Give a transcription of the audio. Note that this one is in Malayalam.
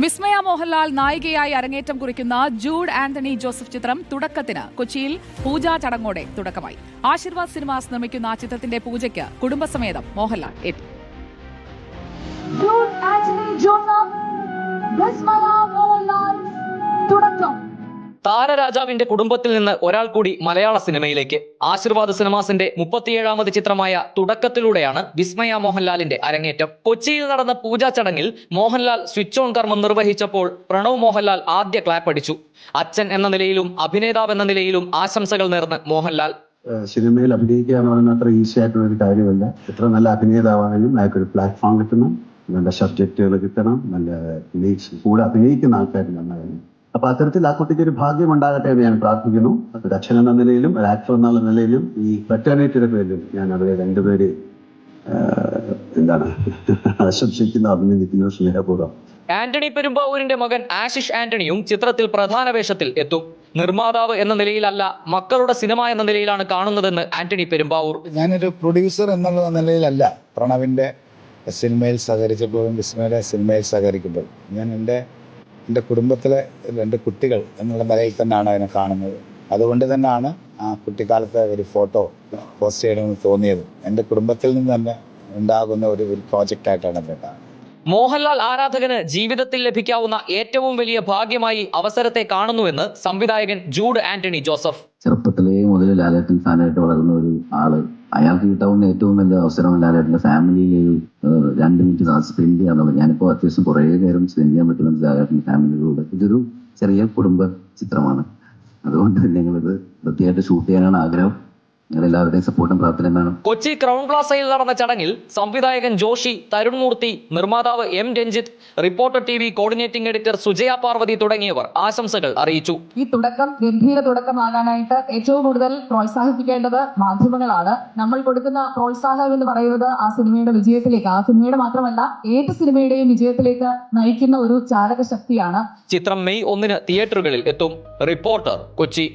വിസ്മയ മോഹൻലാൽ നായികയായി അരങ്ങേറ്റം കുറിക്കുന്ന ജൂഡ് ആന്റണി ജോസഫ് ചിത്രം തുടക്കത്തിന് കൊച്ചിയിൽ പൂജാ ചടങ്ങോടെ തുടക്കമായി. ആശീർവാദ് സിനിമാസ് നിർമ്മിക്കുന്ന ചിത്രത്തിന്റെ പൂജയ്ക്ക് കുടുംബസമേതം മോഹൻലാൽ എത്തി. ജൂഡ് ആന്റണി ജോസഫ് വിസ്മയ മോഹൻലാൽ തുടക്കം. താരരാജാവിന്റെ കുടുംബത്തിൽ നിന്ന് ഒരാൾ കൂടി മലയാള സിനിമയിലേക്ക്. ആശീർവാദ് സിനിമാസിന്റെ 37ാമത് ചിത്രമായ തുടക്കത്തിലൂടെയാണ് വിസ്മയ മോഹൻലാലിന്റെ അരങ്ങേറ്റം. കൊച്ചിയിൽ നടന്ന പൂജാ ചടങ്ങിൽ മോഹൻലാൽ സ്വിച്ച് ഓൺ കർമ്മം നിർവഹിച്ചപ്പോൾ പ്രണവ് മോഹൻലാൽ ആദ്യ ക്ലാപ്പ് അടിച്ചു. അച്ഛൻ എന്ന നിലയിലും അഭിനേതാവ് എന്ന നിലയിലും ആശംസകൾ നേർന്ന് മോഹൻലാൽ. സിനിമയിൽ അഭിനയിക്കുക എന്ന് പറയുന്നത് അത്ര ഈസി ആയിട്ടുള്ള ഒരു കാര്യമല്ല. എത്ര നല്ല അഭിനേതാവാണെങ്കിലും അയാൾക്കൊരു പ്ലാറ്റ്ഫോം കിട്ടണം, നല്ല സബ്ജക്റ്റുകൾ കിട്ടണം, നല്ല കൂടെ അഭിനയിക്കുന്ന ആൾക്കാർ നന്നായിരുന്നു. അപ്പൊ അത്തരത്തിൽ ആ കുട്ടിക്ക് ഒരു ഭാഗ്യം ഉണ്ടാകട്ടെ എന്ന് ഞാൻ പ്രാർത്ഥിക്കുന്നു. ഒരു അച്ഛൻ എന്ന നിലയിലും ഒരു ആക്ടർ എന്നുള്ള നിലയിലും ഈ ഫ്രറ്റേണിറ്റിയുടെ പേരിലും ഞാൻ അവരെ രണ്ടുപേര് ആശംസിക്കുന്നു, അഭിനന്ദിക്കുന്നു സ്നേഹപൂർവ്വം. ആന്റണി പെരുമ്പാവൂരിന്റെ മകൻ ആശിഷ് ആന്റണിയും ചിത്രത്തിൽ പ്രധാന വേഷത്തിൽ എത്തും. നിർമ്മാതാവ് എന്ന നിലയിലല്ല, മക്കളുടെ സിനിമ എന്ന നിലയിലാണ് കാണുന്നതെന്ന് ആന്റണി പെരുമ്പാവൂർ. ഞാനൊരു പ്രൊഡ്യൂസർ എന്നുള്ള നിലയിലല്ല പ്രണവിൻ്റെ സിനിമയിൽ സഹകരിച്ചപ്പോഴും വിസ്മയുടെ സിനിമയിൽ സഹകരിക്കുമ്പോഴും ഞാൻ എൻ്റെ കുടുംബത്തിലെ 2 കുട്ടികൾ എന്നുള്ള നിലയിൽ തന്നെയാണ് അതിനെ കാണുന്നത്. അതുകൊണ്ട് തന്നെയാണ് ആ കുട്ടിക്കാലത്തെ ഒരു ഫോട്ടോ പോസ്റ്റ് ചെയ്യണമെന്ന് തോന്നിയത്. എൻ്റെ കുടുംബത്തിൽ നിന്ന് തന്നെ ഉണ്ടാകുന്ന ഒരു പ്രോജക്റ്റായിട്ടാണ് എന്നെ കാണുന്നത്. മോഹൻലാൽ ആരാധകന് ജീവിതത്തിൽ ലഭിക്കാവുന്ന ഏറ്റവും വലിയ ഭാഗ്യമായി അവസരത്തെ കാണുന്നുവെന്ന് സംവിധായകൻ ജൂഡ് ആന്റണി ജോസഫ്. ചെറുപ്പത്തിലേ മുതൽ ലാലേട്ടൻ ഫാനായിട്ട് വളർന്ന ഒരു ആള്, അയാൾക്ക് കിട്ടാവുന്ന ഏറ്റവും വലിയ അവസരം ലാലേട്ടൻ്റെ ഫാമിലിയിൽ 2 മിനിറ്റ് സ്പെൻഡ് ചെയ്യാന്നുള്ളത്. ഞാനിപ്പോൾ അത്യാവശ്യം കുറേ നേരം സ്പെൻഡ് ചെയ്യാൻ പറ്റുന്നത് ലാലേട്ടൻ്റെ ഫാമിലിയിലൂടെ. ഇതൊരു ചെറിയ കുടുംബ ചിത്രമാണ്. അതുകൊണ്ട് ഞങ്ങളിത് വൃത്തിയായിട്ട് ഷൂട്ട് ചെയ്യാനാണ് ആഗ്രഹം. എല്ലാവരുടെയും സപ്പോർട്ടും പ്രാർത്ഥനയാണ്. കൊച്ചി ക്രൗൺ പ്ലാസയിൽ നടന്ന ചടങ്ങിൽ സംവിധായകൻ ജോഷി, തരുൺമൂർത്തി, നിർമ്മാതാവ് M Ranjith, Reporter TV coordinating editor Sujaya Parvathi തുടങ്ങിയവർ ആശംസകൾ അറിയിച്ചു. ഈ തുടക്കം ഗംഭീര തുടക്കമാകാനായിട്ട് ഏറ്റവും കൂടുതൽ പ്രോത്സാഹിപ്പിക്കേണ്ടത് മാധ്യമങ്ങളാണ്. നമ്മൾ കൊടുക്കുന്ന പ്രോത്സാഹനം എന്ന് പറയുന്നത് ആ സിനിമയുടെ വിജയത്തിലേക്ക്, ആ സിനിമയുടെ മാത്രമല്ല ഏത് സിനിമയുടെയും വിജയത്തിലേക്ക് നയിക്കുന്ന ഒരു ചാലക ശക്തിയാണ്. ചിത്രം മെയ് 1 തിയേറ്ററുകളിൽ എത്തും. റിപ്പോർട്ടർ, കൊച്ചി.